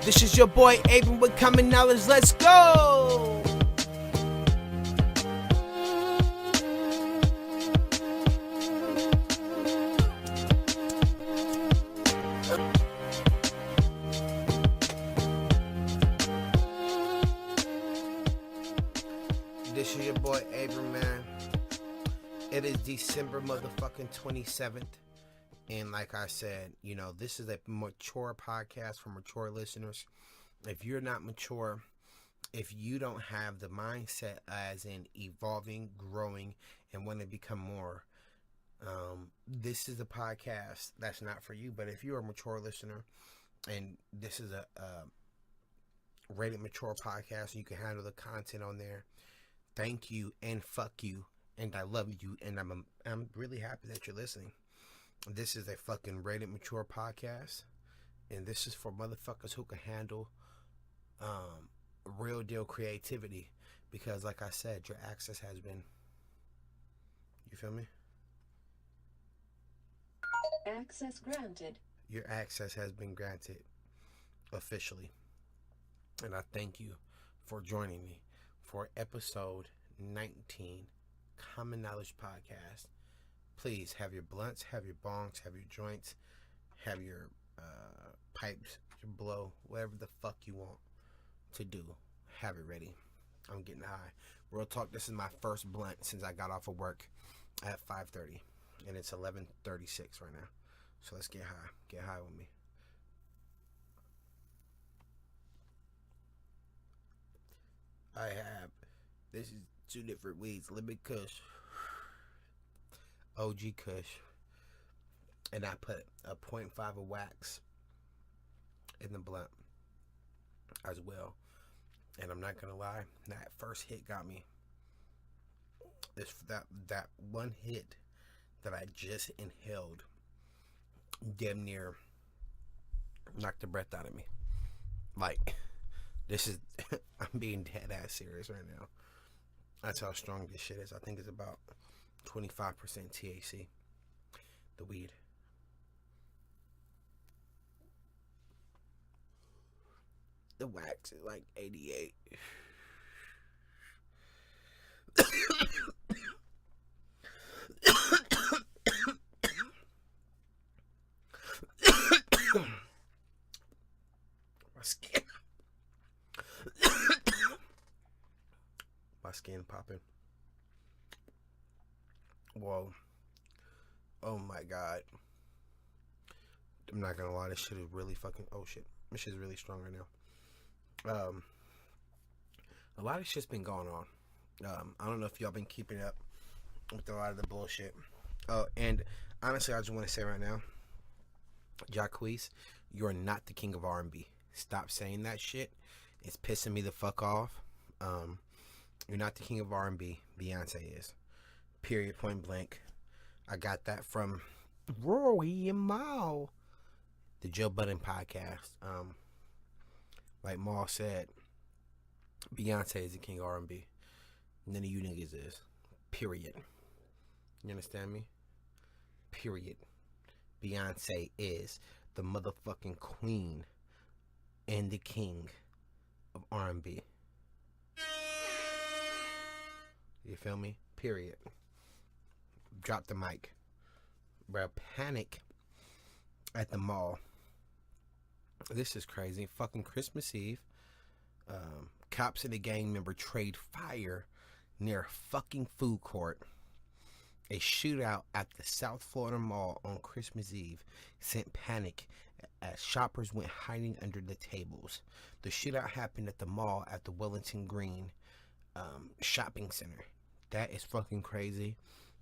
This is your boy Abram with Common Knowledge. Let's go! This is your boy Abram, man. It is December motherfucking 27th. And like I said, you know, this is a mature podcast for mature listeners. If you're not mature, if you don't have the mindset as in evolving, growing, and want to become more, this is a podcast that's not for you. But if you're a mature listener and this is a rated mature podcast, you can handle the content on there. Thank you and fuck you. And I love you. And I'm really happy that you're listening. This is a fucking rated mature podcast, and this is for motherfuckers who can handle real deal creativity, because like I said, your access has been, you feel me? Access granted. Your access has been granted officially, and I thank you for joining me for episode 19 Common Knowledge Podcast. Please have your blunts, have your bongs, have your joints, have your pipes, your blow, whatever the fuck you want to do. Have it ready. I'm getting high. Real talk, this is my first blunt since I got off of work at 5:30. And it's 11:36 right now. So let's get high. Get high with me. I have, this is 2 different weeds. Limit Kush. OG Kush, and I put a 0.5 of wax in the blunt as well. And I'm not gonna lie, that first hit got me. That one hit that I just inhaled damn near knocked the breath out of me. Like, this is I'm being dead ass serious right now. That's how strong this shit is. I think it's about 25% THC, the weed. The wax is like 88. My skin. My skin popping. Whoa. Oh my god. I'm not gonna lie, this shit is really fucking, oh shit. This shit is really strong right now. A lot of shit's been going on. I don't know if y'all been keeping up with a lot of the bullshit. And honestly, I just want to say right now, Jacquees, you're not the king of R&B. Stop saying that shit. It's pissing me the fuck off. You're not the king of R&B. Beyonce is. Period, point blank. I got that from Rory and Mal, the Joe Budden podcast. Like Mal said, Beyonce is the king of R&B. None of you niggas is. Period. You understand me? Period. Beyonce is the motherfucking queen and the king of R&B. You feel me? Period. Drop the mic. Bro, panic at the mall. This is crazy. Fucking Christmas Eve. Cops and a gang member trade fire near a fucking food court. A shootout at the South Florida Mall on Christmas Eve sent panic as shoppers went hiding under the tables. The shootout happened at the mall at the Wellington Green shopping center. That is fucking crazy.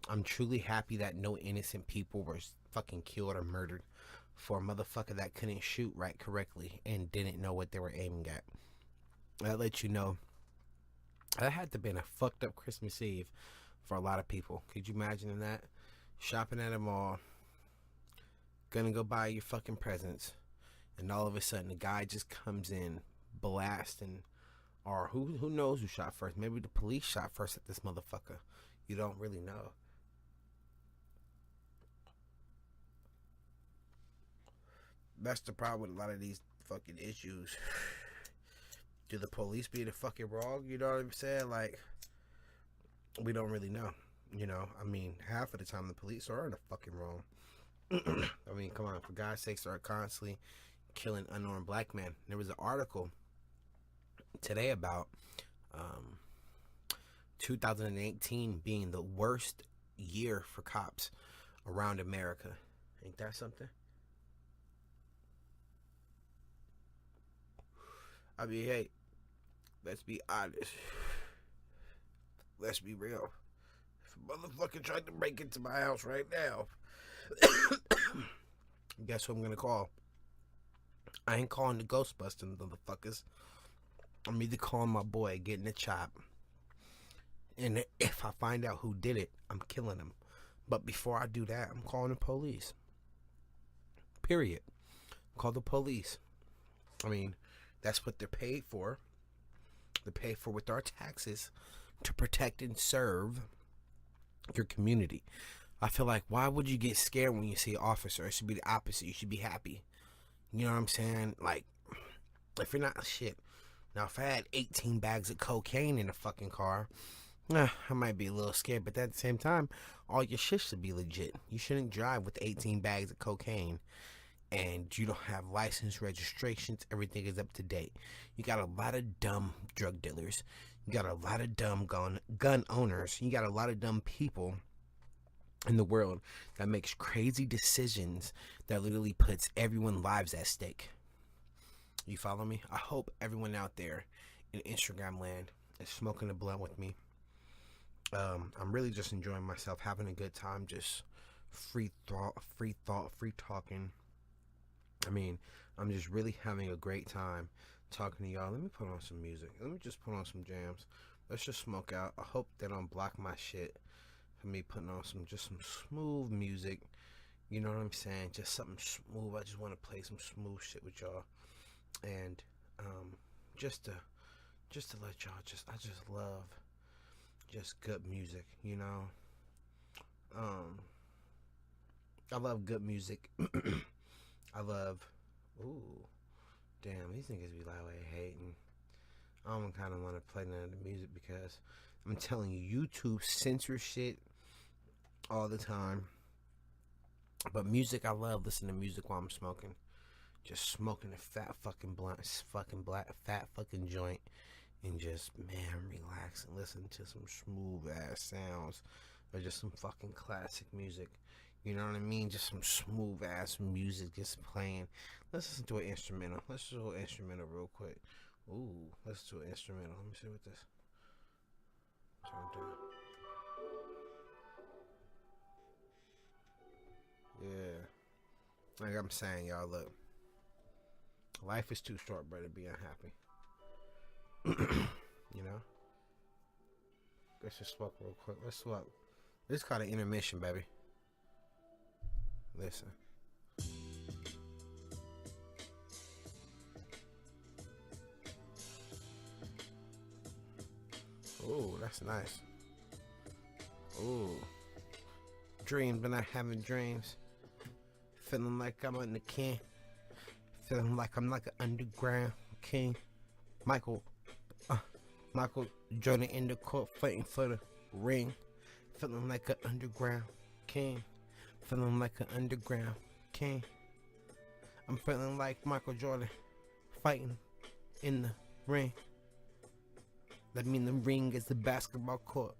I'm truly happy that no innocent people were fucking killed or murdered for a motherfucker that couldn't shoot right correctly and didn't know what they were aiming at. I'll let you know, that had to have been a fucked up Christmas Eve for a lot of people. Could you imagine that? Shopping at a mall, gonna go buy your fucking presents, and all of a sudden the guy just comes in blasting, or who knows who shot first. Maybe the police shot first at this motherfucker. You don't really know. That's the problem with a lot of these fucking issues. Do the police be the fucking wrong? You know what I'm saying? Like, we don't really know. You know, I mean, half of the time the police are in the fucking wrong. I mean, come on, for God's sakes, they're constantly killing unarmed black men. There was an article today about 2018 being the worst year for cops around America. Ain't that something? I mean, hey, let's be honest. Let's be real. If a motherfucker tried to break into my house right now, guess who I'm gonna call? I ain't calling the Ghostbusters, motherfuckers. I'm either calling my boy, getting the chop. And if I find out who did it, I'm killing him. But before I do that, I'm calling the police. Period. Call the police. I mean, that's what they're paid for. They're paid for with our taxes to protect and serve your community. I feel like, why would you get scared when you see an officer? It should be the opposite. You should be happy. You know what I'm saying? Like, if you're not shit. Now, if I had 18 bags of cocaine in the fucking car, I might be a little scared. But at the same time, all your shit should be legit. You shouldn't drive with 18 bags of cocaine and you don't have license, registrations. Everything is up to date. You got a lot of dumb drug dealers. You got a lot of dumb gun owners. You got a lot of dumb people in the world that makes crazy decisions that literally puts everyone's lives at stake. You follow me? I hope everyone out there in Instagram land is smoking a blunt with me. I'm really just enjoying myself, having a good time, just free thought, free talking. I mean, I'm just really having a great time talking to y'all. Let me put on some music. Let me just put on some jams. Let's just smoke out. I hope they don't block my shit for me putting on some smooth music. You know what I'm saying? Just something smooth. I just want to play some smooth shit with y'all. And just to let y'all I just love just good music, you know. I love good music. I love, damn, these niggas be like, hating. I don't kind of want to play none of the music because I'm telling you, YouTube censors shit all the time. But music, I love listening to music while I'm smoking. Just smoking a fat fucking blunt, fat fucking joint, and just, man, relax and listen to some smooth ass sounds or just some fucking classic music. You know what I mean? Just some smooth ass music just playing. Let's listen to an instrumental. Let's do an instrumental real quick. Ooh, let's do an instrumental. Let me see what this. Turn down. Yeah. Like I'm saying, y'all, look. Life is too short, brother, to be unhappy. You know? Let's just swap real quick. Let's swap. This is called an intermission, baby. Listen. Ooh, that's nice. Ooh. Dreams, but not having dreams. Feeling like I'm in the king. Feeling like I'm like an underground king. Michael Jordan in the court fighting for the ring. Feeling like an underground king. Feeling like an underground king. I'm feeling like Michael Jordan fighting in the ring. That mean the ring is the basketball court.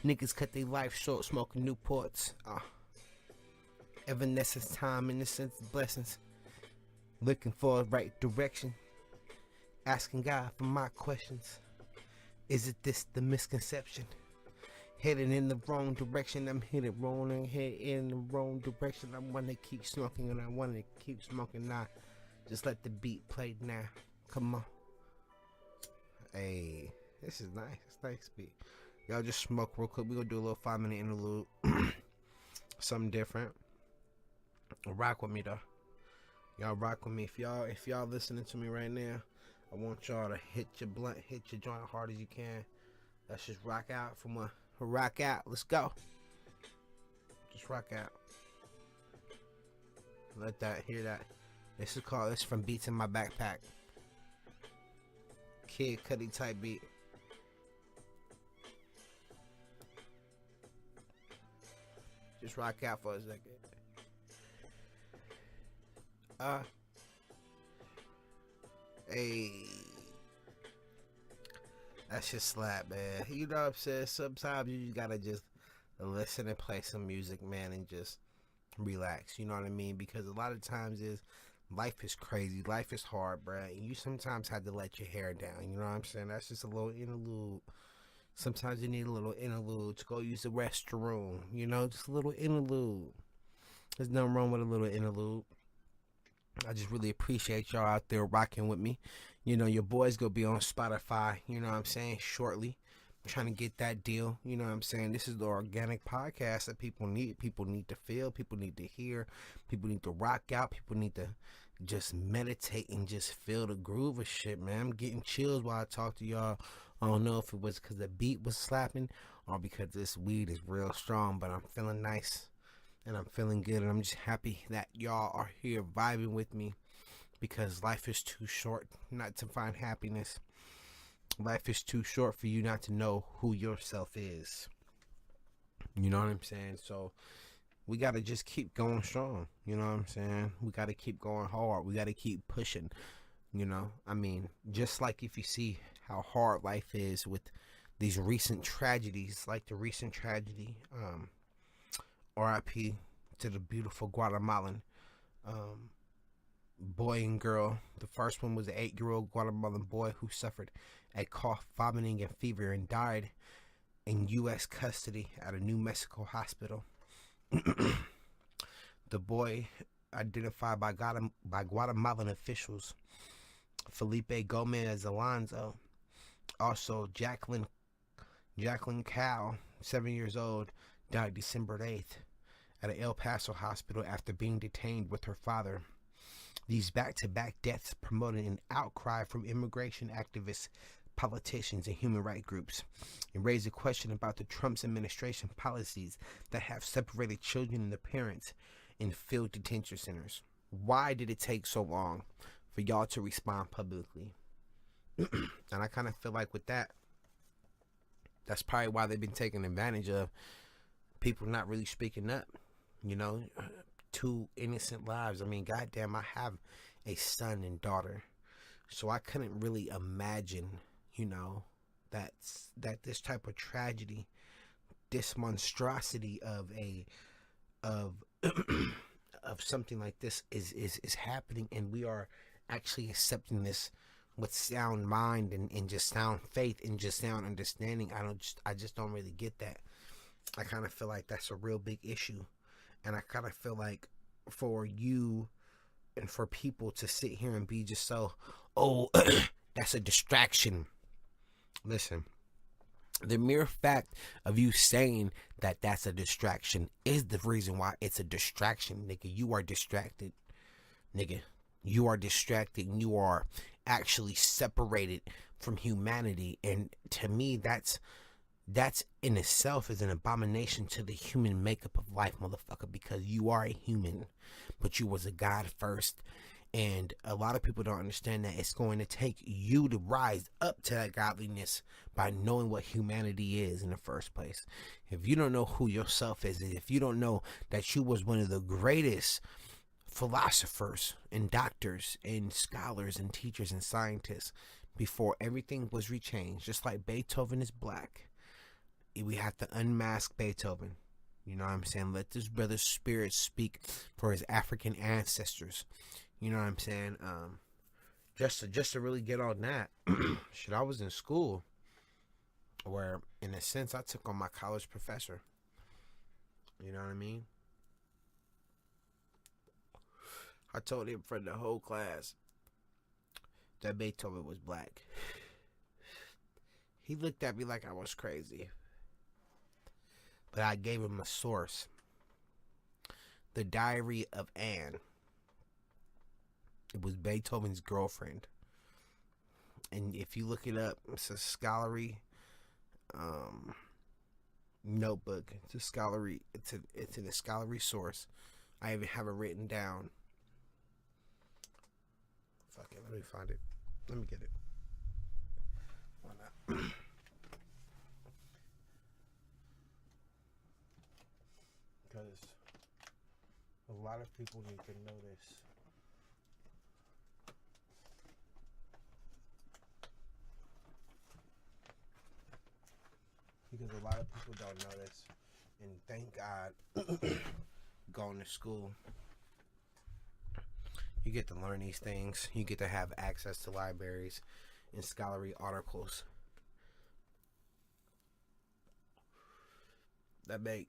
Niggas cut their life short smoking Newports. Evanescence time, innocence, blessings. Looking for the right direction. Asking God for my questions. Is it this the misconception? Heading in the wrong direction. I'm headed wrong and head in the wrong direction. I want to keep smoking and I want to keep smoking now. Just let the beat play now. Come on. Hey, this is nice. It's nice beat. Y'all just smoke real quick. We're going to do a little 5-minute interlude. Something different. Rock with me though. Y'all rock with me. If y'all listening to me right now, I want y'all to hit your blunt, hit your joint hard as you can. Let's just rock out from a rock out. Let's go. Just rock out. Let that, hear that This is from Beats in My Backpack. Kid Cudi type beat. Just rock out for a second. Hey. That's just slap, man. You know what I'm saying? Sometimes you just gotta just listen and play some music, man, and just relax. You know what I mean? Because a lot of times life is crazy. Life is hard, bro. And you sometimes have to let your hair down. You know what I'm saying? That's just a little interlude. Sometimes you need a little interlude to go use the restroom. You know, just a little interlude. There's nothing wrong with a little interlude. I just really appreciate y'all out there rocking with me. You know, your boy's gonna be on Spotify, you know what I'm saying, shortly. I'm trying to get that deal, you know what I'm saying? This is the organic podcast that people need. People need to feel, people need to hear, people need to rock out, people need to just meditate and just feel the groove of shit, man. I'm getting chills while I talk to y'all. I don't know if it was because the beat was slapping or because this weed is real strong, but I'm feeling nice and I'm feeling good, and I'm just happy that y'all are here vibing with me, because life is too short not to find happiness. Life is too short for you not to know who yourself is. You know what I'm saying? So we got to just keep going strong. You know what I'm saying? We got to keep going hard. We got to keep pushing. You know, I mean, just like if you see how hard life is with these recent tragedies, like the recent tragedy, RIP to the beautiful Guatemalan boy and girl. The first one was an 8-year-old Guatemalan boy who suffered a cough, vomiting, and fever and died in U.S. custody at a New Mexico hospital. The boy, identified by Guatemalan officials, Felipe Gomez Alonso, also Jacqueline Cal, 7 years old, died December 8th at an El Paso hospital after being detained with her father. These back-to-back deaths promoted an outcry from immigration activists, politicians, and human rights groups, and raised a question about the Trump administration policies that have separated children and their parents in field detention centers. Why did it take so long for y'all to respond publicly? And I kind of feel like with that's probably why they've been taking advantage of people not really speaking up. You know, 2 innocent lives. I mean, goddamn, I have a son and daughter, so I couldn't really imagine, you know, that this type of tragedy, this monstrosity of of something like this is happening, and we are actually accepting this with sound mind and just sound faith and just sound understanding. I just don't really get that. I kind of feel like that's a real big issue. And I kind of feel like for you and for people to sit here and be just so, oh, that's a distraction. Listen, the mere fact of you saying that that's a distraction is the reason why it's a distraction, nigga. You are distracted, nigga. You are distracted, and you are actually separated from humanity. And to me, that's in itself is an abomination to the human makeup of life, motherfucker, because you are a human, but you was a God first. And a lot of people don't understand that it's going to take you to rise up to that godliness by knowing what humanity is in the first place. If you don't know who yourself is, if you don't know that you was one of the greatest philosophers and doctors and scholars and teachers and scientists before everything was rechanged, just like Beethoven is black, we have to unmask Beethoven. You know what I'm saying? Let this brother's spirit speak for his African ancestors. You know what I'm saying? Just to really get on that. Shit, I was in school where, in a sense, I took on my college professor. You know what I mean? I told him for the whole class that Beethoven was black. He looked at me like I was crazy. But I gave him a source. The Diary of Anne. It was Beethoven's girlfriend. And if you look it up, it's a scholarly notebook. It's a scholarly. It's in a scholarly source. I even have it written down. Fuck it. Let me find it. Let me get it. Why not? Because a lot of people need to know this. Because a lot of people don't know this. And thank God, going to school, you get to learn these things. You get to have access to libraries and scholarly articles that make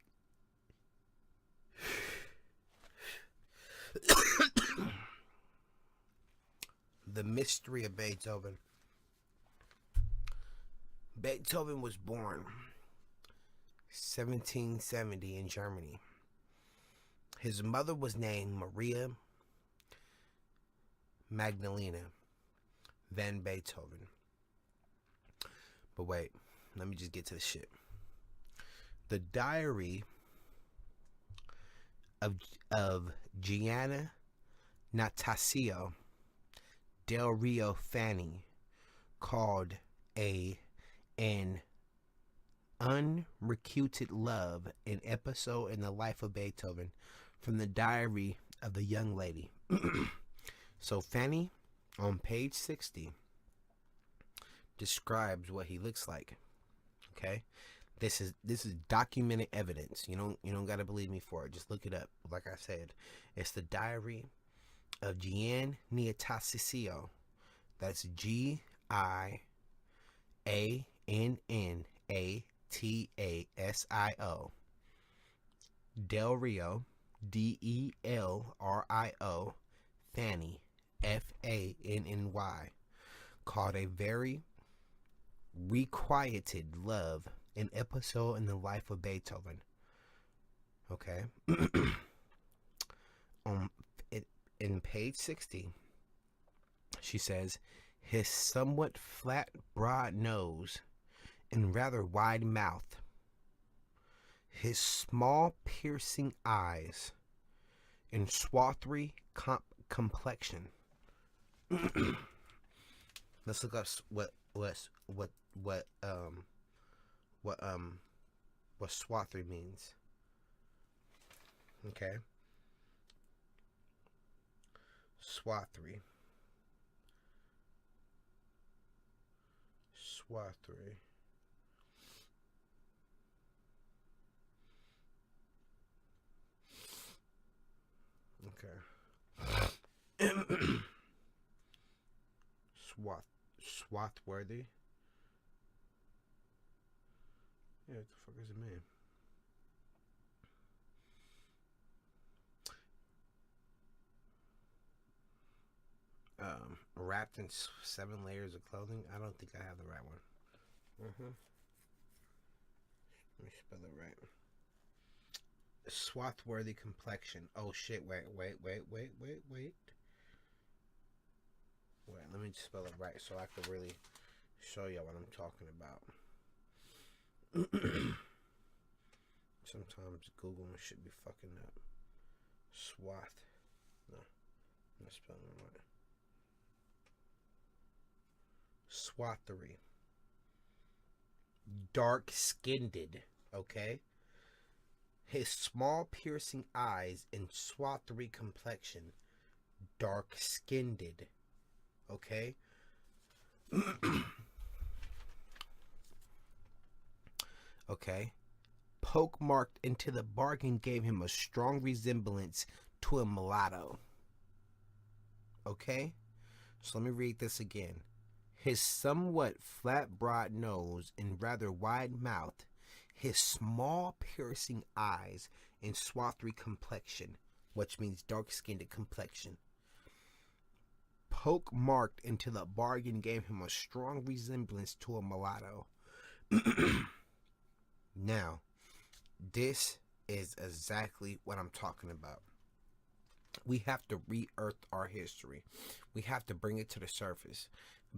the mystery of Beethoven. Beethoven was born 1770 in Germany. His mother was named Maria Magdalena van Beethoven. But wait, let me just get to the shit. The diary of Gianna Natasio del Rio Fanny, called an unrequited love, an episode in the life of Beethoven, from the diary of the young lady. So Fanny, on page 60, describes what he looks like. Okay, this is documented evidence. You don't gotta believe me for it. Just look it up. Like I said, it's the diary of Gianna Natasio. That's Giannatasio. Del Rio, Delrio, Fanny, Fanny, called a very requited love, an episode in the life of Beethoven. Okay. In page 60, she says, his somewhat flat, broad nose and rather wide mouth, his small, piercing eyes, and swarthy complexion. Let's look up what swarthy means. Okay. Swarthy. Okay. Swartworthy. Yeah, what the fuck does it mean? Wrapped in 7 layers of clothing. I don't think I have the right one. Let me spell it right. Swartworthy complexion. Oh shit! Wait. Wait. Let me spell it right so I can really show you what I'm talking about. Sometimes Google should be fucking up. Swath. No, I'm not spelling it right. Swathery. Dark-skinned. Okay. His small, piercing eyes and swathery complexion. Dark-skinned. Okay. Okay. Poke-marked into the bargain gave him a strong resemblance to a mulatto. Okay? So let me read this again. His somewhat flat, broad nose and rather wide mouth, his small, piercing eyes and swarthy complexion, which means dark-skinned complexion, poke-marked into the bargain gave him a strong resemblance to a mulatto. Now, this is exactly what I'm talking about. We have to re-earth our history. We have to bring it to the surface.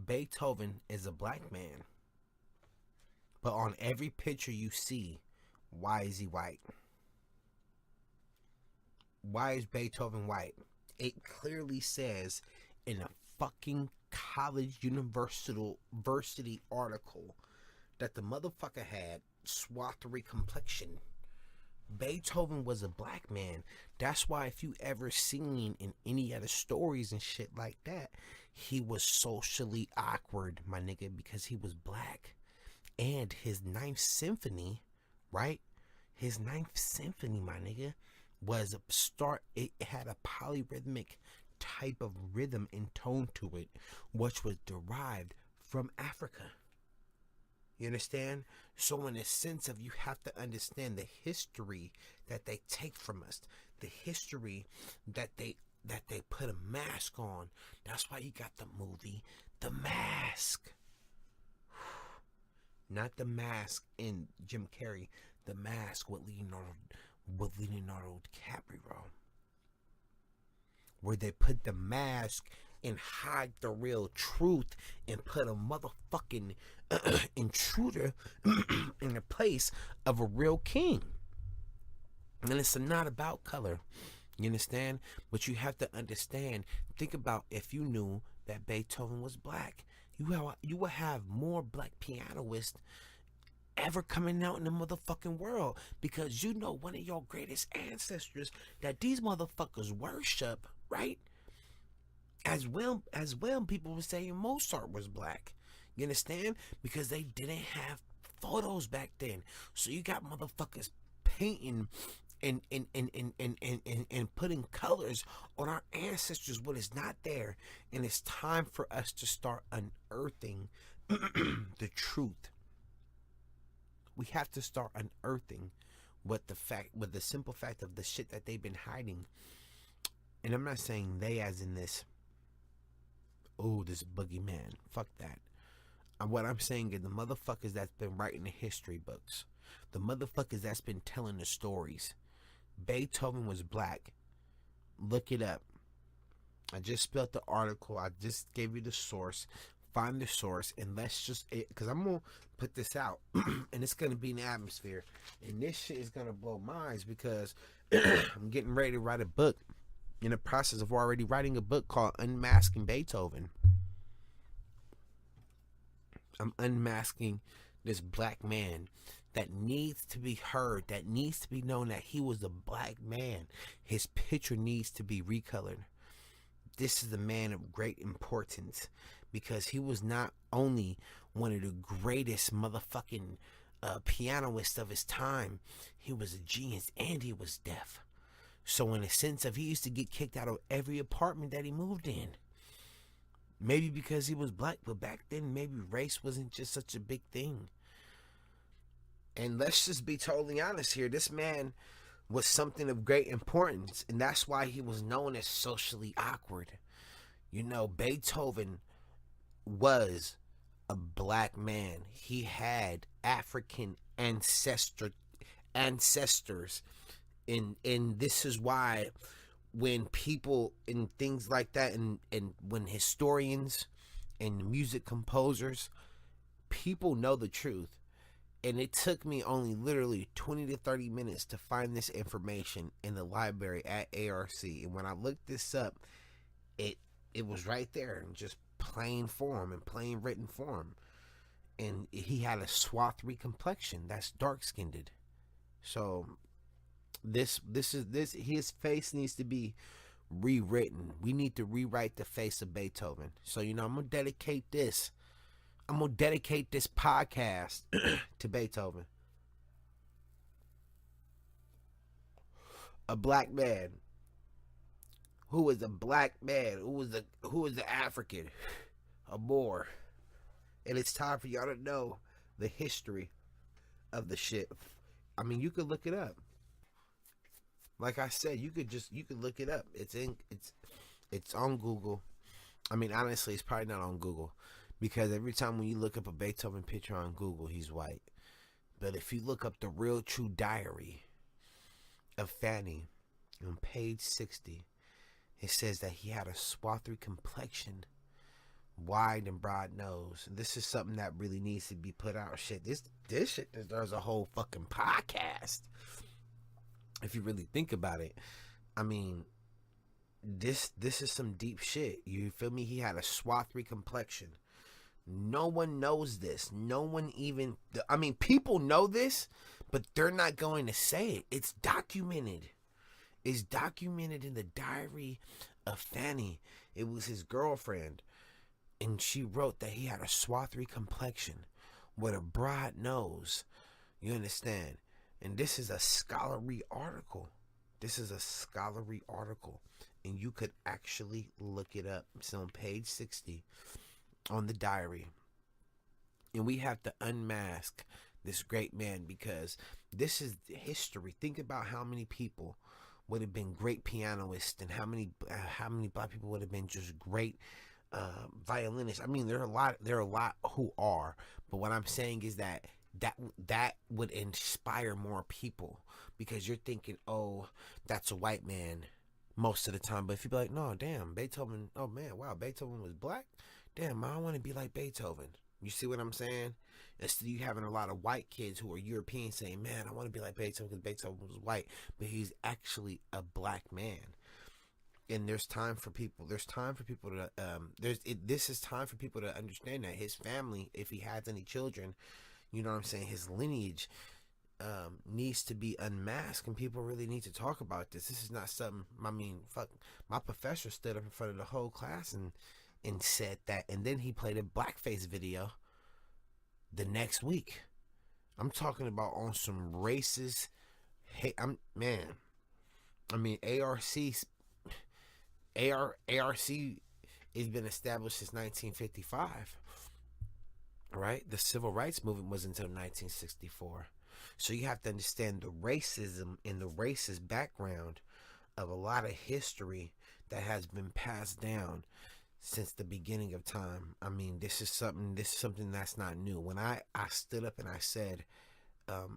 Beethoven is a black man. But on every picture you see, why is he white? Why is Beethoven white? It clearly says in a fucking college university article that the motherfucker had swathery complexion. Beethoven was a black man. That's why if you ever seen in any other stories and shit like that, he was socially awkward, my nigga, because he was black. And his Ninth Symphony, right? His Ninth Symphony, my nigga, was it had a polyrhythmic type of rhythm and tone to it, which was derived from Africa. You understand? So in a sense of, you have to understand the history that they take from us, the history that they put a mask on. That's why you got the movie The Mask. Not The Mask in Jim Carrey, The Mask with Leonardo DiCaprio, where they put the mask and hide the real truth and put a motherfucking intruder in the place of a real king. And it's not about color, you understand? But you have to understand, think about if you knew that Beethoven was black. You would have more black pianists ever coming out in the motherfucking world, because you know one of your greatest ancestors that these motherfuckers worship, right? As well, people were saying Mozart was black. You understand? Because they didn't have photos back then. So you got motherfuckers painting and putting colors on our ancestors when it's not there. And it's time for us to start unearthing the truth. We have to start unearthing with the simple fact of the shit that they've been hiding. And I'm not saying they as in this, oh, this boogeyman. Fuck that. What I'm saying is the motherfuckers that's been writing the history books, the motherfuckers that's been telling the stories. Beethoven was black. Look it up. I just spelled the article. I just gave you the source. Find the source, and let's just, because I'm going to put this out, and it's going to be in the atmosphere. And this shit is going to blow minds, because I'm getting ready to write a book. In the process of already writing a book called Unmasking Beethoven. I'm unmasking this black man that needs to be heard, that needs to be known that he was a black man. His picture needs to be recolored. This is a man of great importance, because he was not only one of the greatest motherfucking pianists of his time, he was a genius, and he was deaf. So in a sense of, he used to get kicked out of every apartment that he moved in. Maybe because he was black, but back then maybe race wasn't just such a big thing. And let's just be totally honest here. This man was something of great importance, and that's why he was known as socially awkward. You know, Beethoven was a black man. He had African ancestors. And this is why when people and things like that, and when historians and music composers, people know the truth. And it took me only literally 20 to 30 minutes to find this information in the library at ARC. And when I looked this up, it was right there in just plain form and plain written form. And he had a swathery complexion. That's dark-skinned. So this his face needs to be rewritten. We need to rewrite the face of Beethoven. So, you know, I'm gonna dedicate this podcast to Beethoven. A black man who was a black man, who was an African, a Moor. And it's time for y'all to know the history of the shit. I mean, you could look it up. Like I said, you could look it up. It's on Google. I mean, honestly, it's probably not on Google, because every time when you look up a Beethoven picture on Google, he's white. But if you look up the real true diary of Fanny on page 60, it says that he had a swathery complexion, wide and broad nose. And this is something that really needs to be put out. This shit deserves a whole fucking podcast. If you really think about it, I mean, this is some deep shit. You feel me? He had a swarthy complexion. No one knows this. No one even, I mean, people know this, but they're not going to say it. It's documented. It's documented in the diary of Fanny. It was his girlfriend. And she wrote that he had a swarthy complexion with a broad nose. You understand? And this is a scholarly article. This is a scholarly article. And you could actually look it up. It's on page 60 on the diary. And we have to unmask this great man because this is history. Think about how many people would have been great pianists and how many black people would have been just great violinists. I mean, there are a lot who are, but what I'm saying is that would inspire more people because you're thinking, oh, that's a white man most of the time. But if you be like, no, damn, Beethoven, oh man, wow, Beethoven was black. Damn, I want to be like Beethoven. You see what I'm saying? Instead, you having a lot of white kids who are European saying, man, I want to be like Beethoven because Beethoven was white, but he's actually a black man. And there's time for people. There's time for people to. This is time for people to understand that his family, if he has any children, you know what I'm saying, his lineage needs to be unmasked, and people really need to talk about this. This is not something. I mean, fuck. My professor stood up in front of the whole class and said that, and then he played a blackface video the next week. I'm talking about on some racist. Hey, I mean, ARC has been established since 1955, right? The civil rights movement was until 1964. So you have to understand the racism and the racist background of a lot of history that has been passed down since the beginning of time. I mean, this is something that's not new. When I stood up and I said,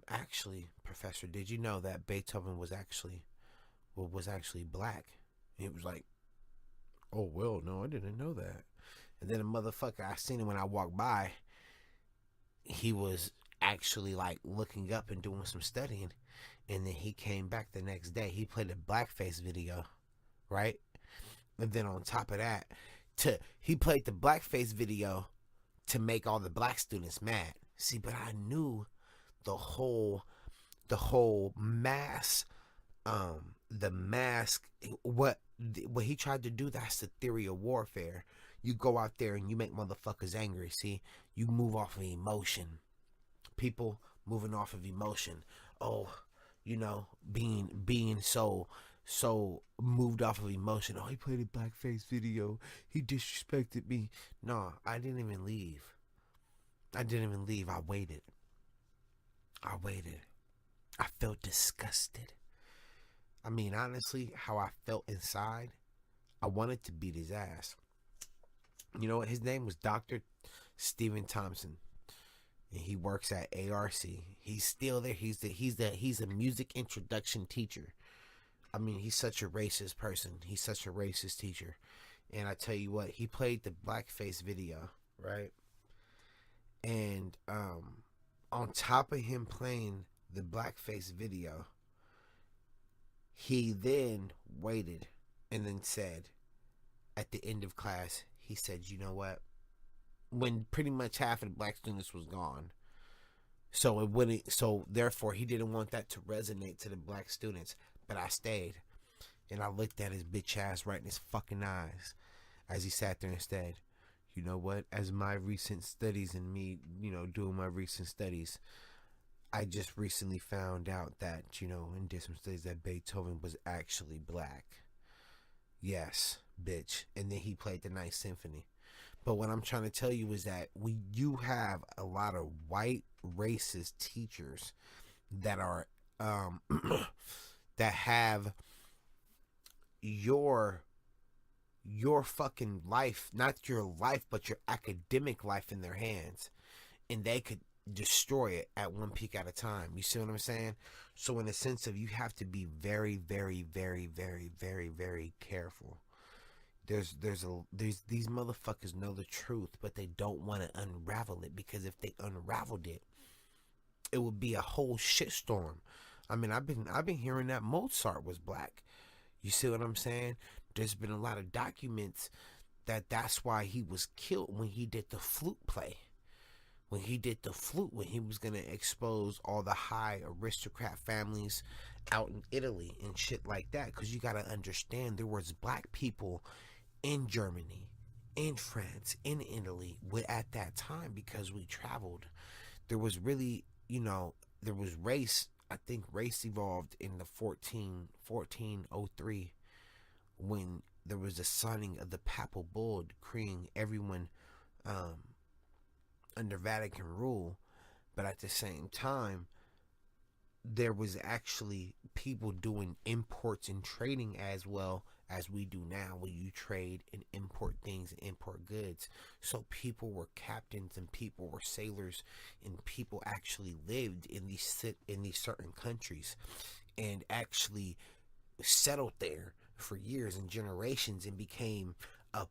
actually, Professor, did you know that Beethoven was actually black? And he was like, oh, well, no, I didn't know that. And then a motherfucker, I seen him when I walked by. He was actually like looking up and doing some studying. And then he came back the next day. He played a blackface video, right? And then on top of that, he played the blackface video to make all the black students mad. See, but I knew the whole mass, the mask, what he tried to do. That's the theory of warfare. You go out there and you make motherfuckers angry. See, you move off of emotion. People moving off of emotion. Oh, you know, being so moved off of emotion. Oh, he played a blackface video. He disrespected me. No, I didn't even leave. I waited. I felt disgusted. I mean, honestly, how I felt inside, I wanted to beat his ass. You know what? His name was Dr. Stephen Thompson, and he works at ARC. He's still there. He's a music introduction teacher. I mean, he's such a racist person. He's such a racist teacher. And I tell you what, he played the blackface video, right? And on top of him playing the blackface video, he then waited and then said, at the end of class, he said, you know what? When pretty much half of the black students was gone. So therefore he didn't want that to resonate to the black students. But I stayed. And I looked at his bitch ass right in his fucking eyes as he sat there and said, you know what? As my recent studies and me, you know, doing my recent studies, I just recently found out that, you know, and did some studies that Beethoven was actually black. Yes, bitch. And then he played the Ninth Symphony. But what I'm trying to tell you is that you have a lot of white racist teachers that are that have your fucking life, not your life, but your academic life in their hands, and they could destroy it at one peak at a time. You see what I'm saying? So in a sense of, you have to be very, very, very, very, very, very careful. These motherfuckers know the truth, but they don't want to unravel it, because if they unraveled it, it would be a whole shitstorm. I mean, I've been hearing that Mozart was black. You see what I'm saying? there's been a lot of documents that's why he was killed when he did the flute play. When he did the flute, when he was going to expose all the high aristocrat families out in Italy and shit like that. Because you got to understand, there was black people in Germany, in France, in Italy at that time, because we traveled. There was really, there was race. I think race evolved in the 1403 when there was a signing of the papal bull decreeing everyone under Vatican rule. But at the same time, there was actually people doing imports and trading as well as we do now, where you trade and import things and import goods. So people were captains and people were sailors, and people actually lived in these certain countries and actually settled there for years and generations and became a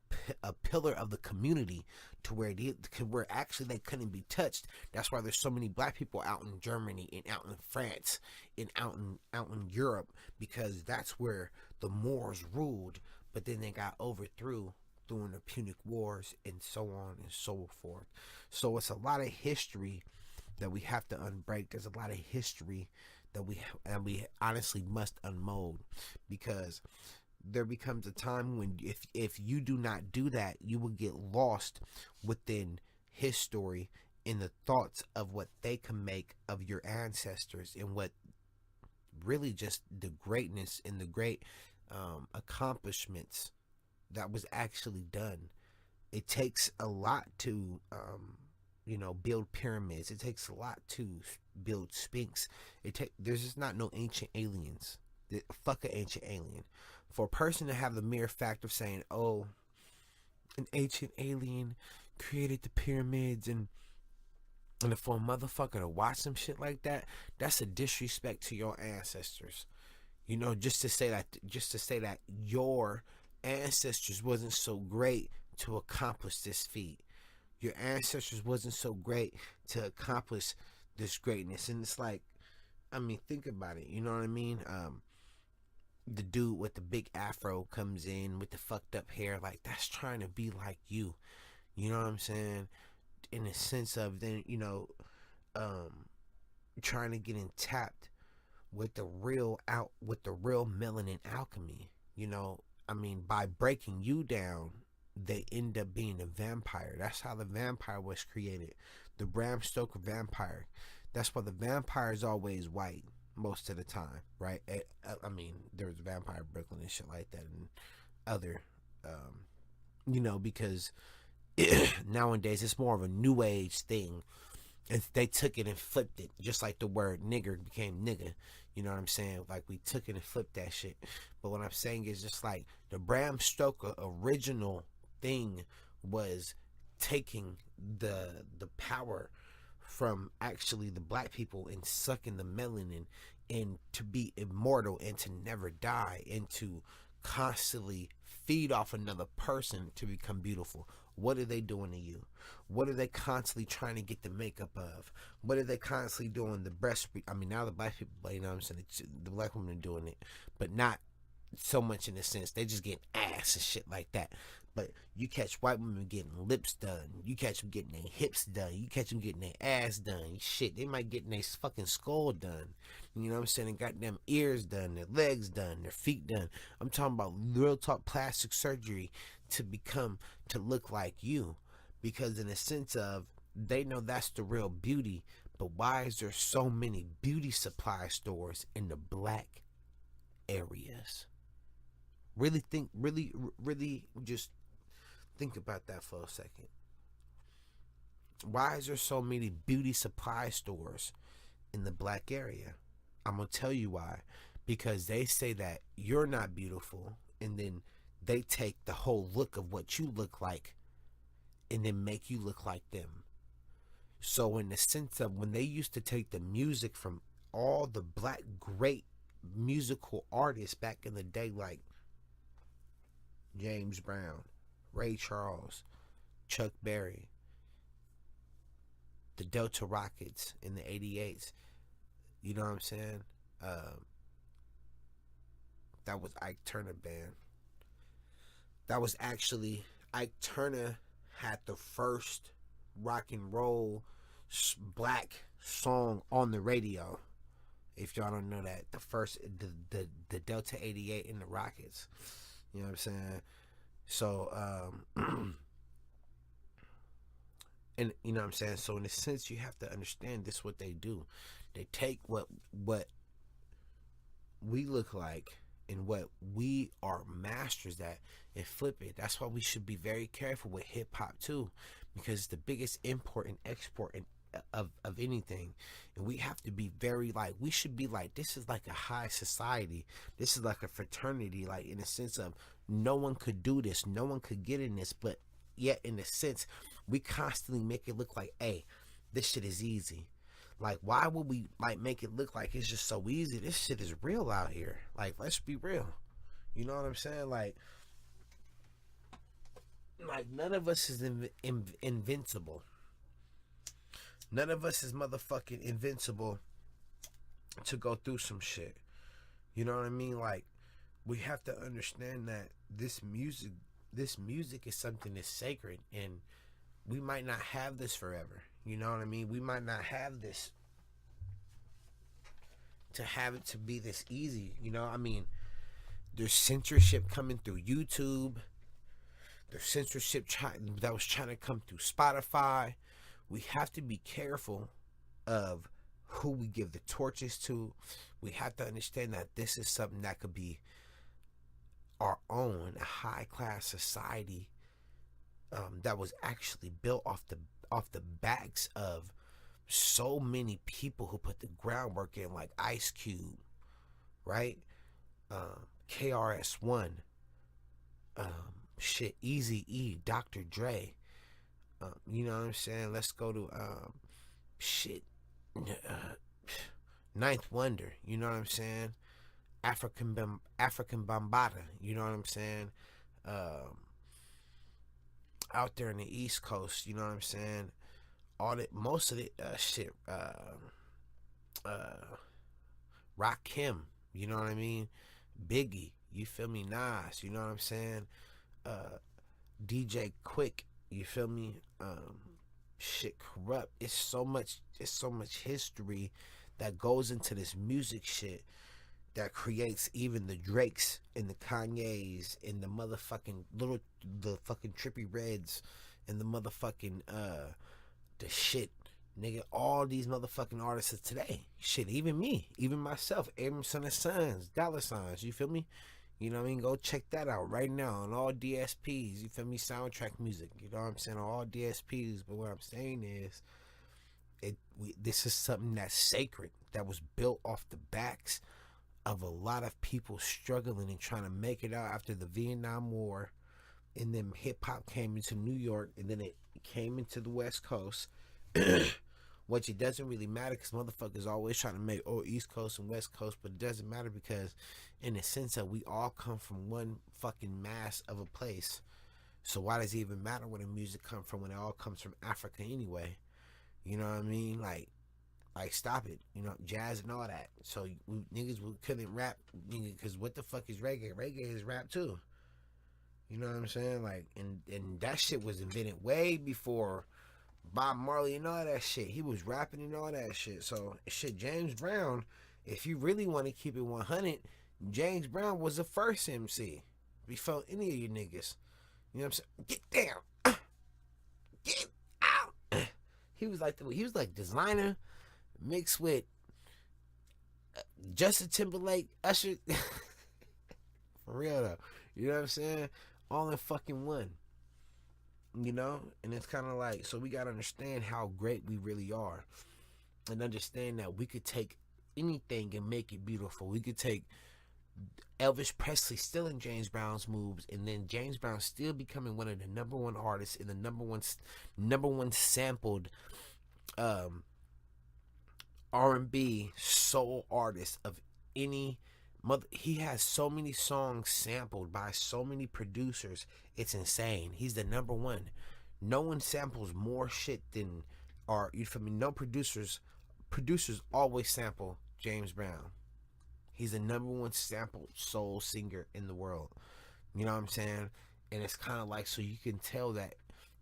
pillar of the community, to where actually they couldn't be touched. That's why there's so many black people out in Germany and out in France and out in Europe, because that's where the Moors ruled. But then they got overthrew during the Punic Wars and so on and so forth. So it's a lot of history that we have to unbreak. There's a lot of history that we honestly must unmold, because there becomes a time when if you do not do that, you will get lost within history in the thoughts of what they can make of your ancestors, and what really just the greatness and the great accomplishments that was actually done. It takes a lot to build pyramids. It takes a lot to build Sphinx. There's just not no ancient aliens. Fuck an ancient alien. For a person to have the mere fact of saying, oh, an ancient alien created the pyramids, and for a motherfucker to watch some shit like that, that's a disrespect to your ancestors. Just to say that your ancestors wasn't so great to accomplish this feat. Your ancestors wasn't so great to accomplish this greatness. And it's like, think about it. You know what I mean? The dude with the big afro comes in with the fucked up hair, like, that's trying to be like you. You know what I'm saying? In the sense of then, trying to get in tapped with the real melanin alchemy. By breaking you down, they end up being a vampire. That's how the vampire was created. The Bram Stoker vampire. That's why the vampire is always white most of the time, right? There was Vampire Brooklyn and shit like that, and other, because nowadays it's more of a new age thing. And they took it and flipped it, just like the word nigger became nigga. You know what I'm saying? Like, we took it and flipped that shit. But what I'm saying is, just like the Bram Stoker original thing was taking the power from actually the black people and sucking the melanin, and to be immortal and to never die, and to constantly feed off another person to become beautiful. What are they doing to you? What are they constantly trying to get the makeup of? What are they constantly doing? The breast? Now the black people, I'm saying, the black women are doing it, but not so much in the sense they just getting ass and shit like that. But you catch white women getting lips done. You catch them getting their hips done. You catch them getting their ass done. Shit, they might get their fucking skull done. You know what I'm saying? They got them ears done, their legs done, their feet done. I'm talking about real talk plastic surgery to look like you. Because in a sense of, they know that's the real beauty. But why is there so many beauty supply stores in the black areas? Really just think about that for a second. Why is there so many beauty supply stores in the black area? I'm going to tell you why. Because they say that you're not beautiful, and then they take the whole look of what you look like and then make you look like them. So in the sense of, when they used to take the music from all the black great musical artists back in the day, like James Brown, Ray Charles, Chuck Berry, the Delta Rockets in the 88s, you know what I'm saying? That was Ike Turner band. That was actually Ike Turner had the first rock and roll black song on the radio. If y'all don't know that, the first the Delta 88 in the Rockets. You know what I'm saying? So and you know what I'm saying? So in a sense, you have to understand this what they do. They take what we look like and what we are masters at and flip it. That's why we should be very careful with hip hop too, because it's the biggest import and export of anything, and we have to be very like, we should be like, this is like a high society, this is like a fraternity, like in a sense of no one could do this, no one could get in this, but yet in a sense we constantly make it look like, hey, this shit is easy. Like, why would we like make it look like it's just so easy? This shit is real out here. Like, let's be real. You know what I'm saying? Like none of us is invincible. None of us is motherfucking invincible to go through some shit. You know what I mean? Like, we have to understand that this music is something that's sacred, and we might not have this forever. You know what I mean? We might not have this to have it to be this easy. You know, I mean, there's censorship coming through YouTube. There's censorship that was trying to come through Spotify. We have to be careful of who we give the torches to. We have to understand that this is something that could be our own, a high-class society that was actually built off the backs of so many people who put the groundwork in, like Ice Cube, right? KRS-One, Eazy-E, Dr. Dre. You know what I'm saying? Let's go to Ninth Wonder. You know what I'm saying? African Bambaataa. You know what I'm saying? Out there in the East Coast. You know what I'm saying? Most of it Rakim. You know what I mean? Biggie. You feel me? Nas. You know what I'm saying? DJ Quick. You feel me? Corrupt. It's so much history that goes into this music shit that creates even the Drakes and the Kanyes and the fucking Trippie Reds and the motherfucking the shit, nigga, all these motherfucking artists of today. Shit, even me, even myself, Abramson and Sons, Dollar Signs, you feel me? You know what I mean? Go check that out right now on all DSPs. You feel me? Soundtrack music. You know what I'm saying? On all DSPs. But what I'm saying is, this is something that's sacred, that was built off the backs of a lot of people struggling and trying to make it out after the Vietnam War. And then hip hop came into New York, and then it came into the West Coast. Which it doesn't really matter, because motherfuckers always trying to make East Coast and West Coast, but it doesn't matter, because in the sense that we all come from one fucking mass of a place. So why does it even matter where the music come from when it all comes from Africa anyway? You know what I mean? Like stop it. You know, jazz and all that. So niggas couldn't rap, nigga, because what the fuck is reggae? Reggae is rap too. You know what I'm saying? Like, and that shit was invented way before Bob Marley and all that shit. He was rapping and all that shit. So shit, James Brown, if you really want to keep it 100, James Brown was the first MC before any of you niggas. You know what I'm saying? Get down, get out. He was like designer mixed with Justin Timberlake, Usher. For real though, you know what I'm saying? All in fucking one. You know, and it's kind of like, so we gotta understand how great we really are, and understand that we could take anything and make it beautiful. We could take Elvis Presley stealing James Brown's moves, and then James Brown still becoming one of the number one artists and the number one sampled R&B soul artist of any mother. He has so many songs sampled by so many producers, it's insane. He's the number one. No one samples more shit than, or you feel me? No producers always sample James Brown. He's the number one sampled soul singer in the world. You know what I'm saying? And it's kind of like, so you can tell that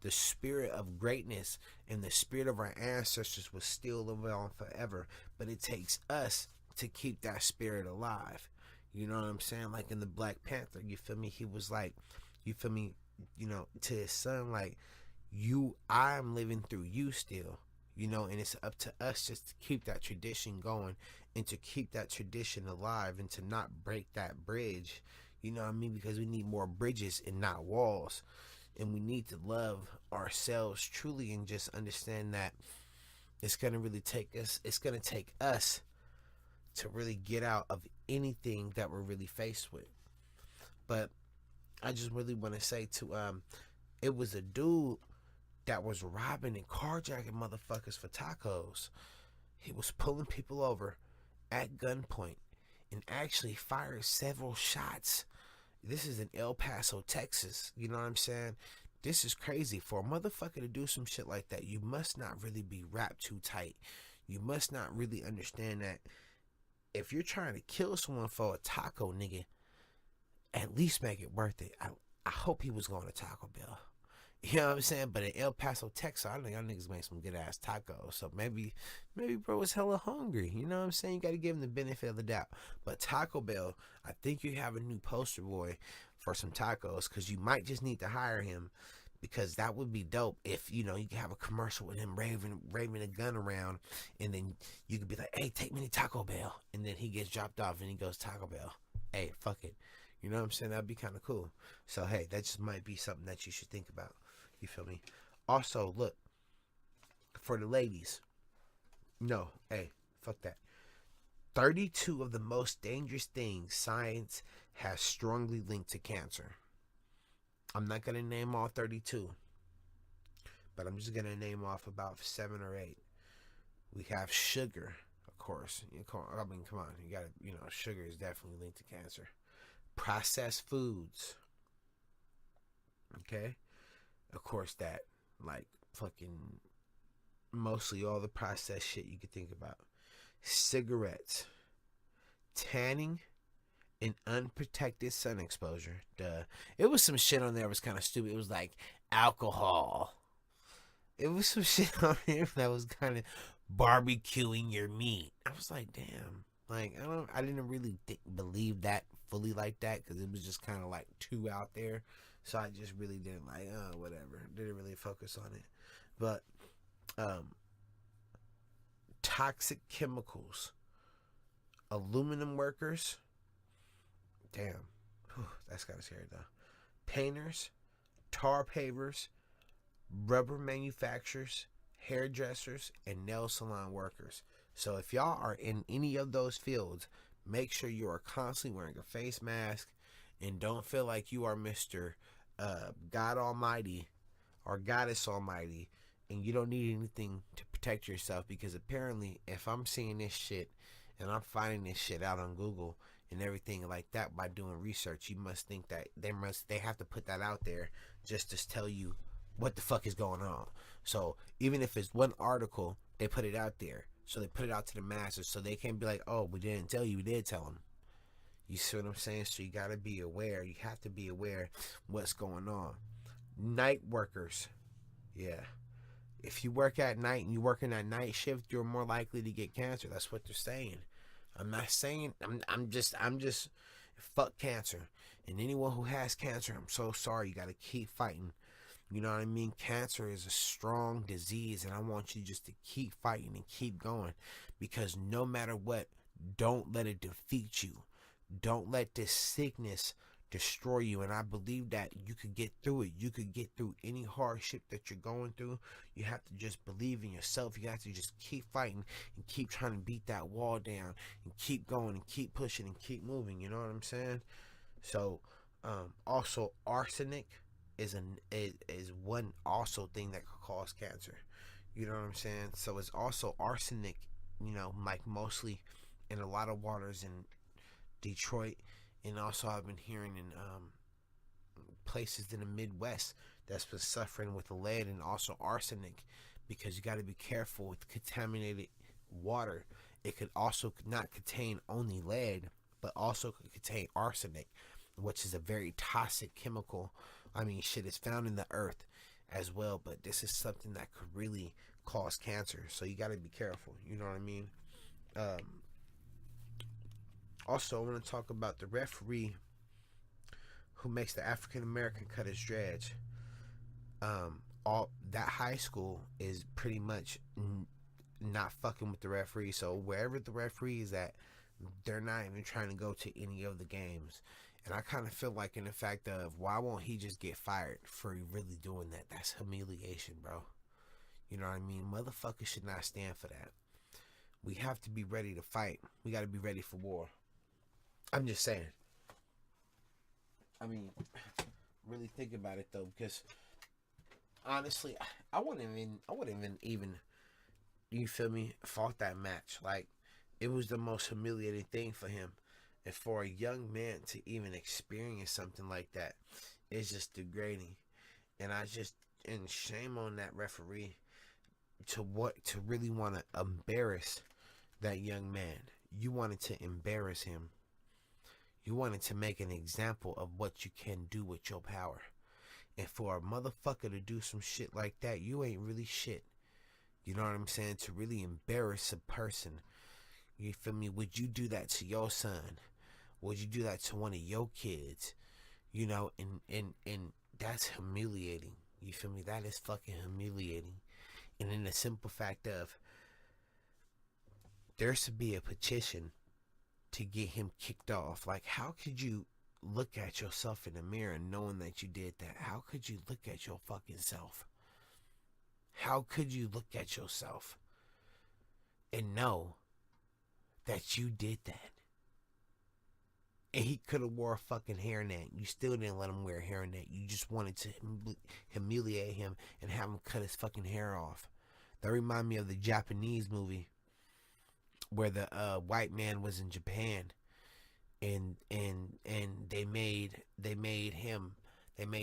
the spirit of greatness and the spirit of our ancestors was still living on forever. But it takes us to keep that spirit alive. You know what I'm saying? Like in the Black Panther, you feel me? He was like, you feel me? You know, to his son, like, I'm living through you still. You know, and it's up to us just to keep that tradition going and to keep that tradition alive and to not break that bridge. You know what I mean? Because we need more bridges and not walls. And we need to love ourselves truly and just understand that it's going to really take us, it's going to take us to really get out of anything that we're really faced with. But I just really want to say it was a dude that was robbing and carjacking motherfuckers for tacos. He was pulling people over at gunpoint and actually fired several shots. This is in El Paso, Texas. You know what I'm saying? This is crazy. For a motherfucker to do some shit like that, you must not really be wrapped too tight. You must not really understand that if you're trying to kill someone for a taco, nigga, at least make it worth it. I hope he was going to Taco Bell. You know what I'm saying? But in El Paso, Texas, I know y'all niggas make some good ass tacos. So maybe bro was hella hungry. You know what I'm saying? You got to give him the benefit of the doubt. But Taco Bell, I think you have a new poster boy for some tacos, because you might just need to hire him, because that would be dope if, you know, you could have a commercial with him raving a gun around, and then you could be like, hey, take me to Taco Bell. And then he gets dropped off and he goes, Taco Bell. Hey, fuck it. You know what I'm saying? That'd be kind of cool. So, hey, that just might be something that you should think about. You feel me? Also, look, for the ladies, no, hey, fuck that. 32 of the most dangerous things science has strongly linked to cancer. I'm not going to name all 32, but I'm just going to name off about 7 or 8. We have sugar, of course. I mean, come on. You got to, you know, sugar is definitely linked to cancer. Processed foods. Okay? Of course, that, like, fucking mostly all the processed shit you could think about. Cigarettes, tanning, and unprotected sun exposure. Duh. It was some shit on there that was kind of stupid. It was like alcohol. It was some shit on there that was kind of barbecuing your meat. I was like, damn. Like, I didn't really believe that fully like that, because it was just kind of like too out there. So I just really didn't like, whatever. Didn't really focus on it. But toxic chemicals. Aluminum workers. Damn. Whew, that's kind of scary though. Painters. Tar pavers. Rubber manufacturers. Hairdressers. And nail salon workers. So if y'all are in any of those fields, make sure you are constantly wearing a face mask. And don't feel like you are Mr. God Almighty or Goddess Almighty, and you don't need anything to protect yourself, because apparently if I'm seeing this shit and I'm finding this shit out on Google and everything like that by doing research, you must think that they have to put that out there just to tell you what the fuck is going on. So even if it's one article, they put it out there. So they put it out to the masses, so they can't be like, oh, we didn't tell you, we did tell them. You see what I'm saying? So you got to be aware. You have to be aware what's going on. Night workers. Yeah. If you work at night and you work in that night shift, you're more likely to get cancer. That's what they're saying. I'm not saying, I'm just, fuck cancer. And anyone who has cancer, I'm so sorry. You got to keep fighting. You know what I mean? Cancer is a strong disease, and I want you just to keep fighting and keep going, because no matter what, don't let it defeat you. Don't let this sickness destroy you. And I believe that you could get through it. You could get through any hardship that you're going through. You have to just believe in yourself. You have to just keep fighting and keep trying to beat that wall down and keep going and keep pushing and keep moving. You know what I'm saying? So also arsenic is one also thing that could cause cancer. You know what I'm saying? So it's also arsenic, you know, like mostly in a lot of waters in Detroit, and also I've been hearing in places in the Midwest that's been suffering with lead and also arsenic, because you got to be careful with contaminated water. It could also not contain only lead, but also could contain arsenic, which is a very toxic chemical I mean, shit is found in the earth as well, but this is something that could really cause cancer. So you got to be careful. You know what I mean? Um, Also, I want to talk about the referee who makes the African American cut his dreads. All that high school is pretty much not fucking with the referee. So wherever the referee is at, they're not even trying to go to any of the games. And I kind of feel like in the fact of why won't he just get fired for really doing that? That's humiliation, bro. You know what I mean? Motherfuckers should not stand for that. We have to be ready to fight. We got to be ready for war. I'm just saying. I mean, really think about it though, because honestly, I wouldn't even, you feel me, fought that match. Like, it was the most humiliating thing for him. And for a young man to even experience something like that is just degrading. And shame on that referee to really want to embarrass that young man. You wanted to embarrass him. You wanted to make an example of what you can do with your power. And for a motherfucker to do some shit like that, you ain't really shit. You know what I'm saying? To really embarrass a person. You feel me? Would you do that to your son? Would you do that to one of your kids? You know, and that's humiliating. You feel me? That is fucking humiliating. And in the simple fact of, there should be a petition to get him kicked off. Like, how could you look at yourself in the mirror knowing that you did that? How could you look at your fucking self? How could you look at yourself and know that you did that? And he could have wore a fucking hairnet. You still didn't let him wear a hairnet. You just wanted to humiliate him and have him cut his fucking hair off. That reminded me of the Japanese movie where the white man was in Japan, and they made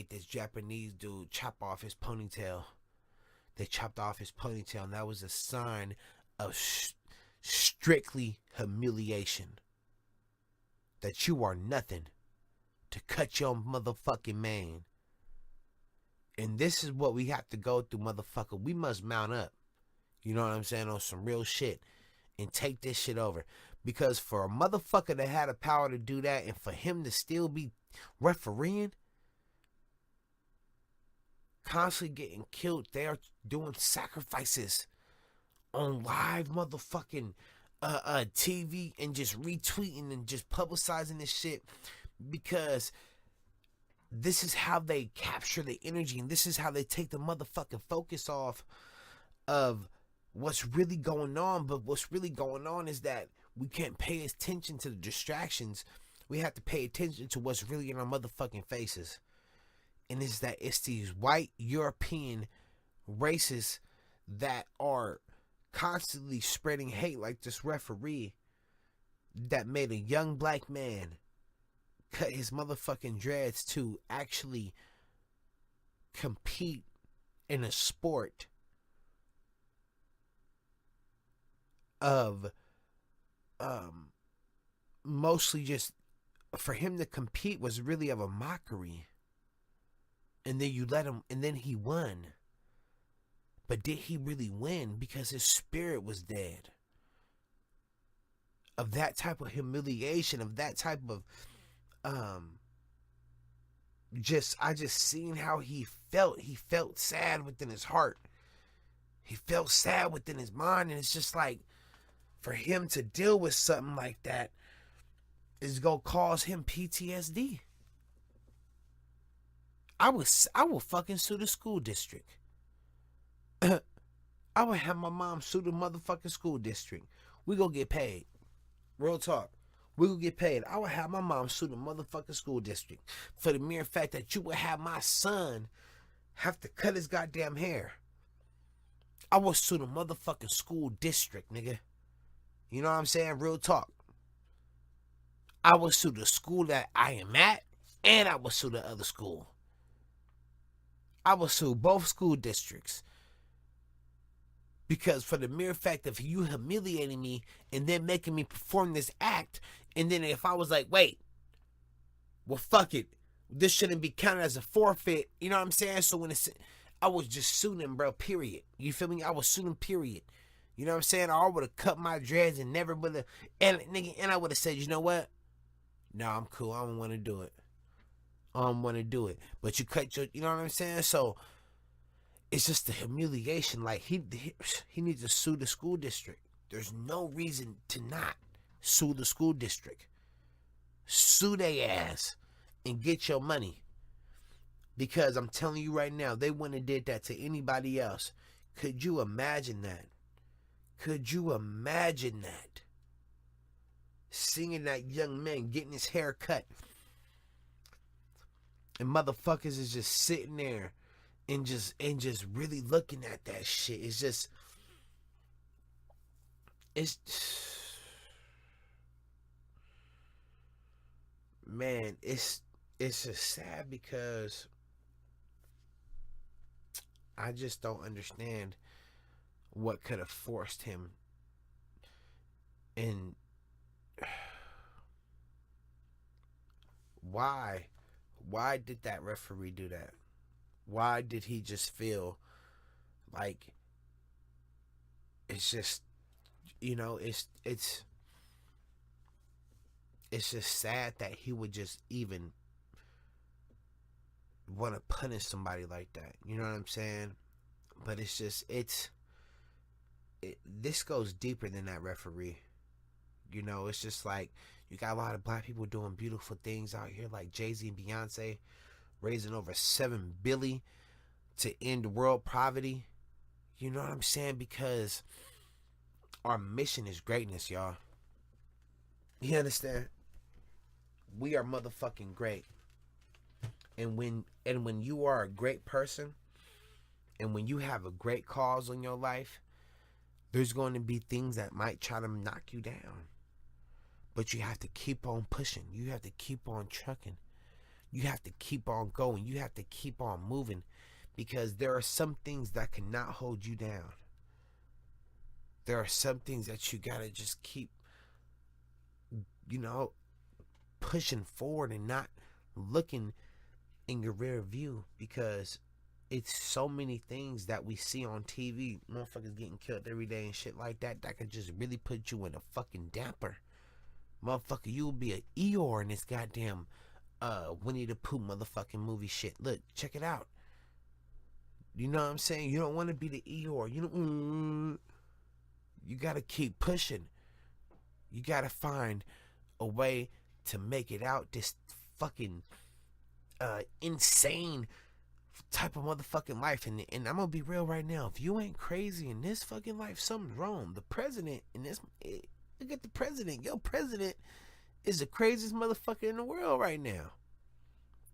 this Japanese dude chop off his ponytail. They chopped off his ponytail, and that was a sign of strictly humiliation. That you are nothing to cut your motherfucking mane. And this is what we have to go through, motherfucker. We must mount up. You know what I'm saying? On some real shit. And take this shit over. Because for a motherfucker that had the power to do that, and for him to still be refereeing, constantly getting killed, they are doing sacrifices on live motherfucking TV and just retweeting and just publicizing this shit, because this is how they capture the energy, and this is how they take the motherfucking focus off of what's really going on. But what's really going on is that we can't pay attention to the distractions. We have to pay attention to what's really in our motherfucking faces. And it's these white European racists that are constantly spreading hate, like this referee that made a young black man cut his motherfucking dreads to actually compete in a sport of mostly just, for him to compete was really of a mockery. And then you let him, and then he won. But did he really win? Because his spirit was dead. Of that type of humiliation, of that type of I just seen how he felt. He felt sad within his heart. He felt sad within his mind. And it's just like, for him to deal with something like that is gonna cause him PTSD. I will fucking sue the school district. I would have my mom sue the motherfucking school district. We gonna get paid. Real talk. We gonna get paid. I would have my mom sue the motherfucking school district for the mere fact that you would have my son have to cut his goddamn hair. I would sue the motherfucking school district, nigga. You know what I'm saying? Real talk. I would sue the school that I am at, and I would sue the other school. I would sue both school districts. Because for the mere fact of you humiliating me and then making me perform this act, and then if I was like, wait, well, fuck it. This shouldn't be counted as a forfeit. You know what I'm saying? So when it's, I was just suing him, bro. Period. You feel me? I was suing him. Period. You know what I'm saying? I would have cut my dreads and never would have, and nigga, and I would have said, you know what? No, I'm cool. I don't want to do it. I don't want to do it. But you cut your, you know what I'm saying? So it's just the humiliation. Like he needs to sue the school district. There's no reason to not sue the school district. Sue their ass and get your money. Because I'm telling you right now, they wouldn't have did that to anybody else. Could you imagine that? Could you imagine that? Seeing that young man getting his hair cut. And motherfuckers is just sitting there and just really looking at that shit. Man, it's just sad because I just don't understand what could have forced him. And why did that referee do that? Why did he just feel like it's just, you know, it's just sad that he would just even want to punish somebody like that. You know what I'm saying? But it's just, this goes deeper than that referee. You know, it's just like, you got a lot of black people doing beautiful things out here, like Jay-Z and Beyonce, raising over $7 billion to end world poverty. You know what I'm saying? Because our mission is greatness, y'all. You understand? We are motherfucking great. And when you are a great person, and when you have a great cause on your life, there's going to be things that might try to knock you down. But you have to keep on pushing. You have to keep on trucking. You have to keep on going. You have to keep on moving. Because there are some things that cannot hold you down. There are some things that you gotta just keep, you know, pushing forward and not looking in your rear view, because it's so many things that we see on TV, motherfuckers getting killed every day and shit like that, that could just really put you in a fucking damper. Motherfucker, you will be an Eeyore in this goddamn Winnie the Pooh motherfucking movie shit. Look, check it out. You know what I'm saying? You don't want to be the Eeyore. You gotta keep pushing. You gotta find a way to make it out this fucking insane type of motherfucking life. And I'm gonna be real right now. If you ain't crazy in this fucking life, something's wrong. The president in this, look at the president. Your president is the craziest motherfucker in the world right now.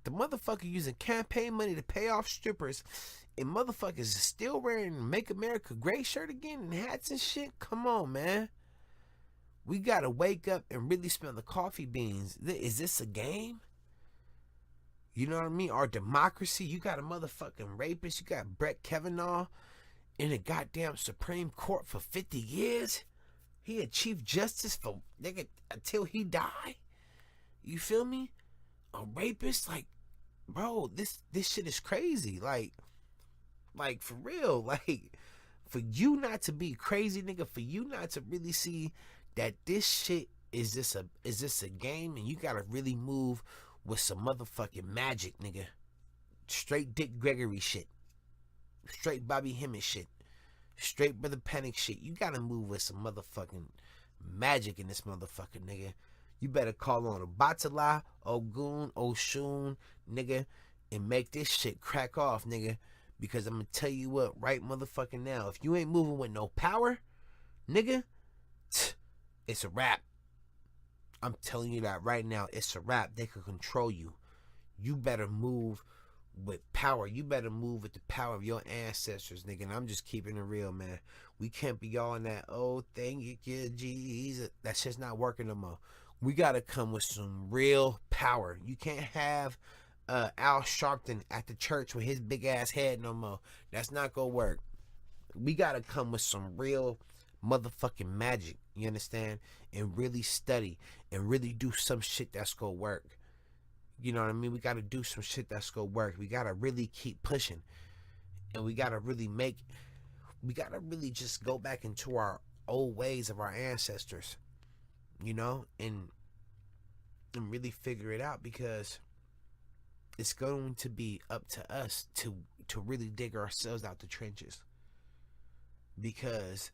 The motherfucker using campaign money to pay off strippers, and motherfuckers is still wearing Make America Great shirt again and hats and shit. Come on, man. We gotta wake up and really smell the coffee beans. Is this a game? You know what I mean? Our democracy. You got a motherfucking rapist. You got Brett Kavanaugh in the goddamn Supreme Court for 50 years. He a Chief Justice for nigga until he die. You feel me? A rapist? Like, bro, this shit is crazy. Like for real. Like, for you not to be crazy, nigga, for you not to really see that this shit is this a game, and you gotta really move with some motherfucking magic, nigga. Straight Dick Gregory shit. Straight Bobby Hemmett shit. Straight Brother Panic shit. You gotta move with some motherfucking magic in this motherfucker, nigga. You better call on Obatala, Ogun, Oshun, nigga, and make this shit crack off, nigga. Because I'm gonna tell you what, right motherfucking now, if you ain't moving with no power, nigga, it's a wrap. I'm telling you that right now, it's a wrap. They can control you. You better move with power. You better move with the power of your ancestors, nigga. And I'm just keeping it real, man. We can't be all in that, oh, thank you, Jesus. That's just not working no more. We gotta come with some real power. You can't have Al Sharpton at the church with his big ass head no more. That's not gonna work. We gotta come with some real motherfucking magic, you understand? And really study and really do some shit that's gonna work. You know what I mean? We got to do some shit that's going to work. We got to really keep pushing. And we got to really just go back into our old ways of our ancestors, you know, and really figure it out, because it's going to be up to us to really dig ourselves out the trenches. Because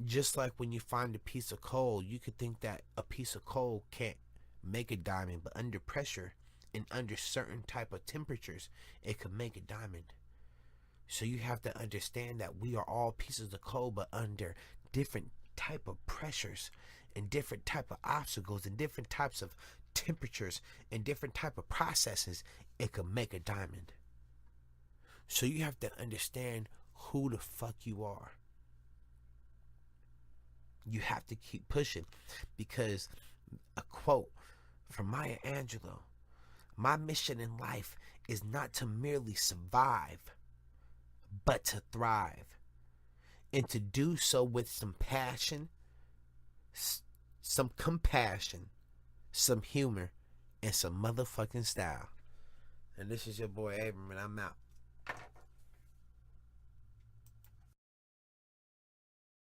just like when you find a piece of coal, you could think that a piece of coal can't make a diamond, but under pressure and under certain type of temperatures, it could make a diamond. So you have to understand that we are all pieces of coal, but under different type of pressures and different type of obstacles and different types of temperatures and different type of processes, it could make a diamond. So you have to understand who the fuck you are. You have to keep pushing, because a quote from Maya Angelou: "My mission in life is not to merely survive, but to thrive, and to do so with some passion, some compassion, some humor, and some motherfucking style." And this is your boy Abram, and I'm out.